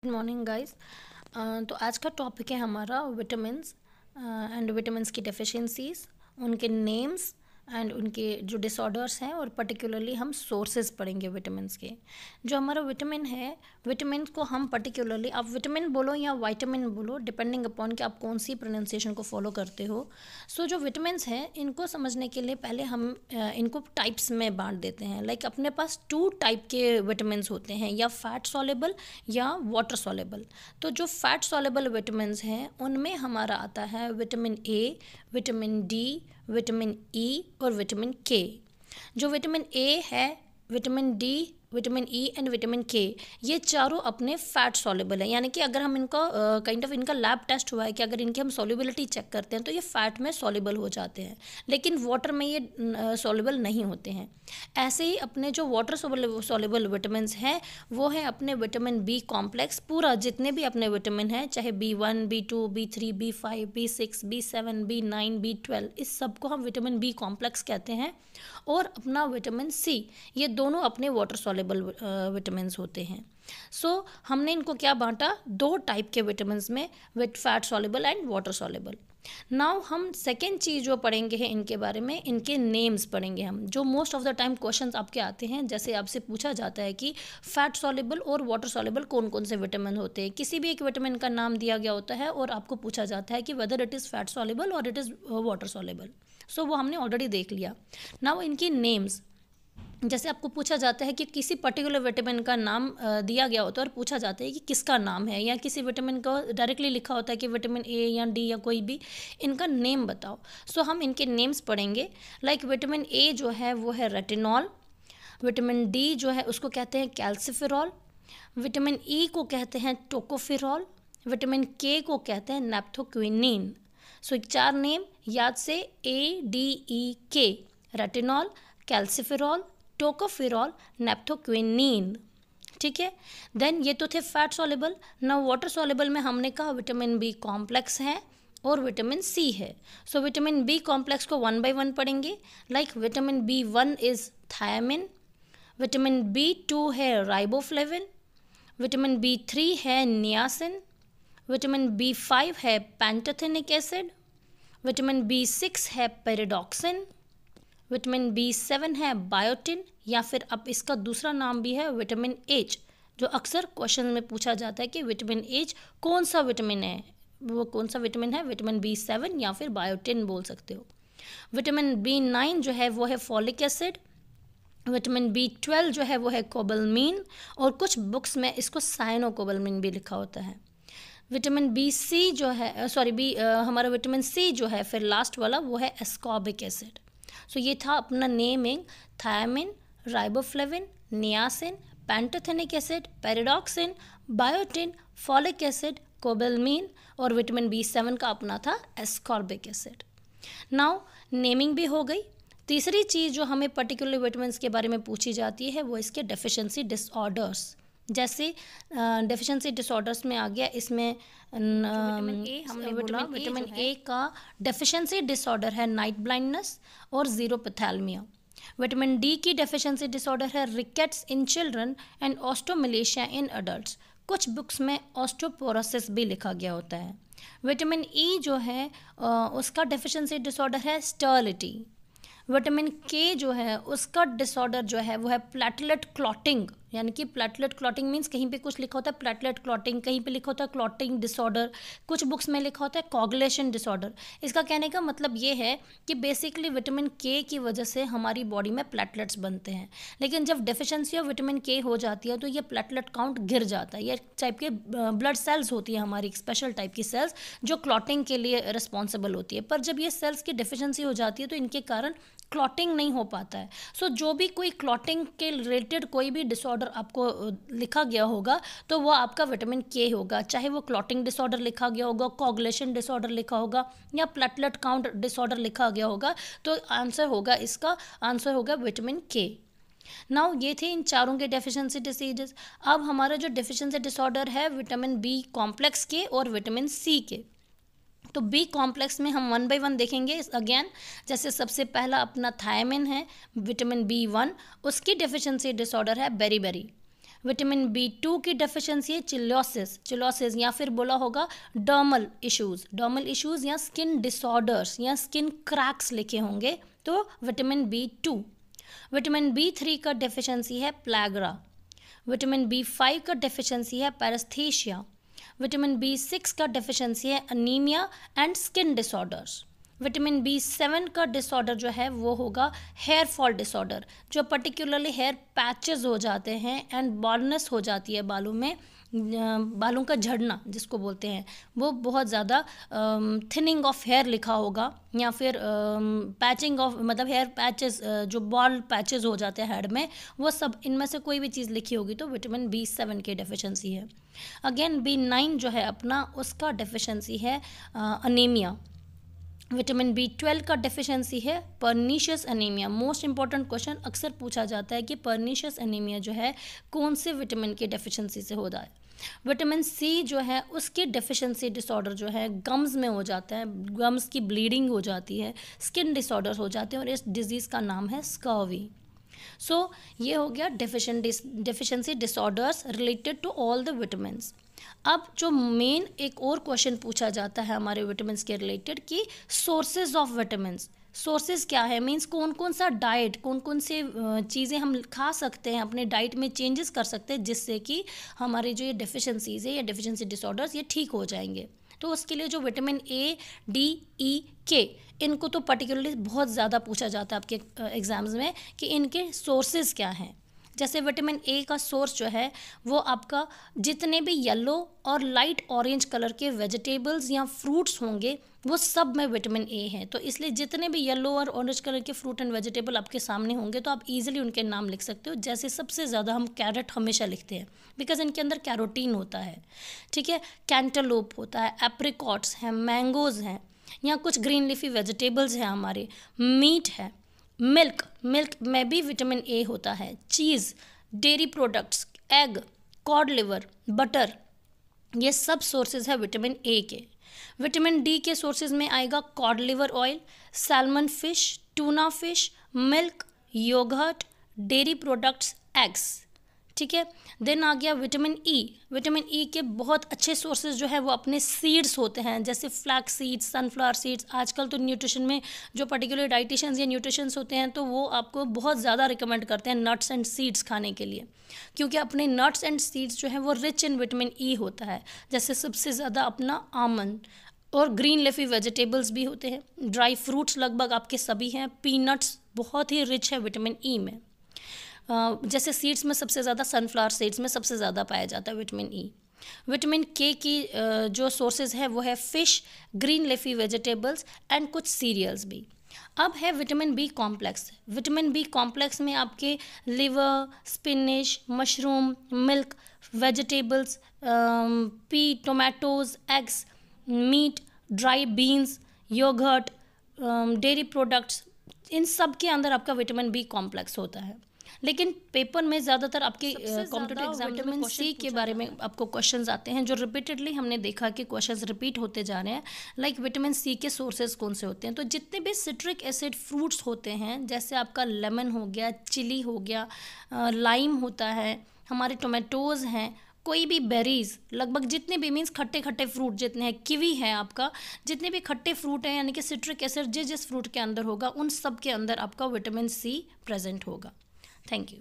Good morning guys. तो आज का टॉपिक है हमारा विटामिन्स एंड विटामिन्स की डेफिशिएंसीज, उनके नेम्स एंड उनके जो डिसऑर्डर्स हैं, और पर्टिकुलरली हम सोर्सेज पढ़ेंगे विटामिन्स के। जो हमारा विटामिन है, विटामिन को हम पर्टिकुलरली, आप विटामिन बोलो या विटामिन बोलो, डिपेंडिंग अपॉन कि आप कौन सी प्रोनाउंसिएशन को फॉलो करते हो। सो जो विटामिन्स हैं, इनको समझने के लिए पहले हम इनको टाइप्स में बांट देते हैं। लाइक अपने पास 2 टाइप के विटामिन्स होते हैं, या फैट सॉलेबल या वाटर सॉलेबल। तो जो फैट सॉलेबल विटामिन्स हैं उनमें हमारा आता है vitamin A, vitamin D, vitamin E और विटामिन के। जो विटामिन ए है, vitamin D, vitamin E and vitamin के, ये चारों अपने फैट सॉल्युबल है। यानी कि अगर हम इनका इनका लैब टेस्ट हुआ है कि अगर इनकी हम सॉल्युबिलिटी चेक करते हैं तो ये फैट में सॉल्युबल हो जाते हैं, लेकिन वाटर में ये सॉल्युबल नहीं होते हैं। ऐसे ही अपने जो वाटर सॉल्युबल विटामिन्स हैं वो है अपने विटामिन बी कॉम्प्लेक्स। पूरा जितने भी अपने विटामिन हैं, चाहे B1, B2, B3, B5, B6, B7, B9, B12, इस सब को हम विटामिन बी कॉम्प्लेक्स कहते हैं। और अपना विटामिन सी, ये दोनों अपने वाटर सॉल्युबल विटामिन्स होते हैं। सो हमने इनको क्या बांटा, 2 टाइप के विटामिन्स में, with fat soluble and water soluble. Now हम सेकेंड चीज़ जो पढ़ेंगे है इनके बारे में, इनके नेम्स पढ़ेंगे हम। जो most of the time questions आपके आते हैं, जैसे आपसे पूछा जाता है कि फैट सॉल्युबल और वाटर सॉल्युबल कौन कौन से विटामिन होते हैं। किसी भी एक विटामिन का नाम दिया गया होता है और आपको पूछा जाता है कि whether it is fat soluble और इट इज़ वाटर सॉल्युबल। सो वो हमने ऑलरेडी देख लिया। नाउ इनकी नेम्स, जैसे आपको पूछा जाता है कि किसी पर्टिकुलर विटामिन का नाम दिया गया होता है और पूछा जाता है कि किसका नाम है, या किसी विटामिन को डायरेक्टली लिखा होता है कि विटामिन ए या डी या कोई भी, इनका नेम बताओ। सो हम इनके नेम्स पढ़ेंगे। लाइक विटामिन ए जो है वो है रेटिनॉल, विटामिन डी जो है उसको कहते हैं कैल्सिफेरॉल, विटामिन ई को कहते हैं टोकोफेरॉल, विटामिन के को कहते हैं नेप्थोक्विनिन। सो 4 नेम याद से, ADEK, रेटिनॉल, कैल्सिफेरॉल, टोकोफेरॉल, नेप्थोक्विनिन। ठीक है। देन ये तो थे फैट सॉल्युबल। ना वाटर सॉल्युबल में हमने कहा विटामिन बी कॉम्प्लेक्स है और विटामिन सी है। सो विटामिन बी कॉम्प्लेक्स को 1 by 1 पढ़ेंगे। Like vitamin B1 is thiamine, vitamin B2 है राइबोफ्लेविन, विटामिन B3 है नियासिन, विटामिन B5 है पैंटोथेनिक एसिड, विटामिन B6 है पेरिडॉक्सिन, विटामिन B7 है बायोटिन, या फिर अब इसका दूसरा नाम भी है विटामिन एच, जो अक्सर क्वेश्चन में पूछा जाता है कि विटामिन एच कौन सा विटामिन है, वो कौन सा विटामिन है, विटामिन B7 या फिर बायोटिन बोल सकते हो। विटामिन B9 जो है वो है फॉलिक एसिड, विटामिन B12 जो है वो है कोबालमीन, और कुछ बुक्स में इसको साइनोकोबालमीन भी लिखा होता है। विटामिन B हमारा विटामिन सी जो है फिर लास्ट वाला, वो है एस्कॉर्बिक एसिड। सो ये था अपना naming, thiamine, riboflavin, niacin, pantothenic acid, pyridoxine, biotin, folic acid, cobalamin, और विटामिन B7 का अपना था एस्कॉर्बिक एसिड। नाउ नेमिंग भी हो गई। तीसरी चीज़ जो हमें पर्टिकुलर विटामिन्स के बारे में पूछी जाती है वो इसके डेफिशिएंसी डिसऑर्डर्स। जैसे डेफिशिएंसी डिसऑर्डर्स में आ गया इसमें विटामिन ए, हमने बोला विटामिन ए का डेफिशिएंसी डिसऑर्डर है नाइट ब्लाइंडनेस और जीरोपैथेल्मिया। विटामिन डी की डेफिशिएंसी डिसऑर्डर है rickets in children and osteomalacia in adults. कुछ बुक्स में ऑस्टोपोरोसिस भी लिखा गया होता है। विटामिन ई जो है उसका डेफिशिएंसी डिसऑर्डर है स्टर्लिटी। विटामिन के जो है उसका डिसऑर्डर जो है वो है प्लेटलेट क्लॉटिंग, यानी कि प्लेटलेट क्लॉटिंग मीन्स कहीं पे कुछ लिखा होता है प्लेटलेट क्लॉटिंग, कहीं पे लिखा होता है क्लॉटिंग डिसऑर्डर, कुछ बुक्स में लिखा होता है कोगुलेशन डिसऑर्डर। इसका कहने का मतलब ये है कि बेसिकली विटामिन के की वजह से हमारी बॉडी में प्लेटलेट्स बनते हैं, लेकिन जब डेफिशिएंसी ऑफ विटामिन के हो जाती है तो ये प्लेटलेट काउंट गिर जाता है। ये टाइप के ब्लड सेल्स होती है हमारी, स्पेशल टाइप की सेल्स जो क्लॉटिंग के लिए रिस्पॉन्सिबल होती है। पर जब ये सेल्स की डेफिशिएंसी हो जाती है तो इनके कारण क्लॉटिंग नहीं हो पाता है। सो जो भी कोई क्लॉटिंग के रिलेटेड कोई भी डिसऑर्डर आपको लिखा गया होगा तो वो आपका विटामिन के होगा, चाहे वो क्लॉटिंग डिसऑर्डर लिखा गया होगा, कोगुलेशन डिसऑर्डर लिखा होगा, या प्लेटलेट काउंट डिसऑर्डर लिखा गया होगा, तो इसका आंसर होगा विटामिन के। नाउ ये थे इन चारों के डेफिशिएंसी डिसीजेस। अब हमारा जो डेफिशिएंसी डिसऑर्डर है विटामिन बी कॉम्प्लेक्स के और विटामिन सी के। तो बी कॉम्प्लेक्स में हम 1 by 1 देखेंगे अगेन। जैसे सबसे पहला अपना थायमिन है विटामिन B1, उसकी डेफिशिएंसी डिसऑर्डर है बेरीबेरी। विटामिन B2 की डेफिशिएंसी है चिलोसिस या फिर बोला होगा डर्मल इश्यूज या स्किन डिसऑर्डर्स या स्किन क्रैक्स लिखे होंगे, तो विटामिन B2। विटामिन B3 का डेफिशिएंसी है प्लैग्रा। विटामिन B5 का डेफिशिएंसी है पैरास्थेशिया। विटामिन B6 का डेफिशिएंसी है anaemia and skin disorders. Vitamin B7 का डिसऑर्डर जो है वो होगा हेयर फॉल डिसऑर्डर, जो पर्टिकुलरली हेयर पैचेस हो जाते हैं एंड बाल्डनेस हो जाती है बालों में, बालों का झड़ना जिसको बोलते हैं, वो बहुत ज़्यादा थिनिंग ऑफ हेयर लिखा होगा या फिर पैचिंग ऑफ मतलब हेयर पैचेस, जो बॉल पैचेस हो जाते हैं हेड में, वो सब इनमें से कोई भी चीज़ लिखी होगी तो विटामिन B7 की डेफिशिएंसी है। अगेन B9 जो है अपना, उसका डेफिशिएंसी है अनीमिया। विटामिन B12 का डेफिशिएंसी है pernicious anaemia. Most important question अक्सर पूछा जाता है कि पर्नीशियस एनीमिया जो है कौन से विटामिन की डेफिशिएंसी से होता है। विटामिन C जो है उसकी डेफिशिएंसी डिसऑर्डर जो है गम्स में हो जाता है, गम्स की ब्लीडिंग हो जाती है, स्किन डिसऑर्डर हो जाते हैं और इस डिजीज़ का नाम है स्कर्वी। सो ये हो गया deficiency disorders related to all the vitamins. अब जो मेन एक और क्वेश्चन पूछा जाता है हमारे विटामिन्स के रिलेटेड कि सोर्सेज ऑफ विटामिन्स, सोर्सेज क्या है, मीन्स कौन कौन सा डाइट, कौन कौन से चीज़ें हम खा सकते हैं, अपने डाइट में चेंजेस कर सकते हैं जिससे कि हमारे जो ये डेफिशिएंसीज है या डेफिशिएंसी डिसऑर्डर्स ये ठीक हो जाएंगे। तो उसके लिए जो vitamin A, D, E, K, इनको तो पर्टिकुलरली बहुत ज़्यादा पूछा जाता है आपके एग्जाम्स में कि इनके सोर्सेज क्या हैं। जैसे विटामिन A का सोर्स जो है वो आपका जितने भी येलो और लाइट ऑरेंज कलर के वेजिटेबल्स या फ्रूट्स होंगे वो सब में विटामिन A है। तो इसलिए जितने भी येलो और ऑरेंज कलर के फ्रूट एंड वेजिटेबल आपके सामने होंगे तो आप इजीली उनके नाम लिख सकते हो। जैसे सबसे ज़्यादा हम कैरेट हमेशा लिखते हैं बिकॉज इनके अंदर कैरोटीन होता है, ठीक है, कैंटलोप होता है, एप्रिकॉट्स हैं, मैंगोज़ हैं, या कुछ ग्रीन लीफी वेजिटेबल्स हैं हमारे, मीट है, मिल्क में भी विटामिन A होता है, cheese, dairy products, egg, cod liver, butter, ये सब सोर्सेज है विटामिन A के। विटामिन D के सोर्सेज में आएगा cod liver oil, salmon fish, tuna fish, milk, yogurt, dairy products, eggs, ठीक है। देन आ गया विटामिन E के बहुत अच्छे सोर्सेज जो है वो अपने सीड्स होते हैं, जैसे फ्लैक्स सीड्स, सनफ्लावर सीड्स। आजकल तो न्यूट्रिशन में जो पर्टिकुलर डाइटिशियंस या न्यूट्रिशंस होते हैं तो वो आपको बहुत ज़्यादा रिकमेंड करते हैं नट्स एंड सीड्स खाने के लिए, क्योंकि अपने नट्स एंड सीड्स जो है वो रिच इन विटामिन E होता है। जैसे सबसे ज़्यादा अपना आमंड और ग्रीन लीफी वेजिटेबल्स भी होते हैं, ड्राई फ्रूट्स लगभग आपके सभी हैं, पीनट्स बहुत ही रिच है विटामिन E में। जैसे सीड्स में सबसे ज़्यादा सनफ्लावर सीड्स में सबसे ज़्यादा पाया जाता है विटामिन E। विटामिन K की जो सोर्सेज है वो है fish, green leafy vegetables and कुछ सीरियल्स भी। अब है vitamin B complex. Vitamin B complex में आपके liver, spinach, mushroom, milk, vegetables, pea, tomatoes, eggs, meat, dry beans, yogurt, dairy products, इन सब के अंदर आपका विटामिन B कॉम्प्लेक्स होता है। लेकिन पेपर में ज़्यादातर आपके कॉम्पिटिटिव एग्जाम में विटामिन C के बारे में आपको क्वेश्चंस आते हैं जो रिपीटेडली हमने देखा कि क्वेश्चंस रिपीट होते जा रहे हैं। लाइक विटामिन C के सोर्सेज कौन से होते हैं, तो जितने भी सिट्रिक एसिड फ्रूट्स होते हैं, जैसे आपका लेमन हो गया, चिली हो गया, लाइम होता है, हमारे टोमेटोज़ हैं, कोई भी बेरीज, लगभग जितने भी मीन्स खट्टे खट्टे फ्रूट जितने हैं, किवी है आपका, जितने भी खट्टे फ्रूट हैं यानी कि सिट्रिक एसिड जिस फ्रूट के अंदर होगा उन सब के अंदर आपका विटामिन C प्रेजेंट होगा। Thank you.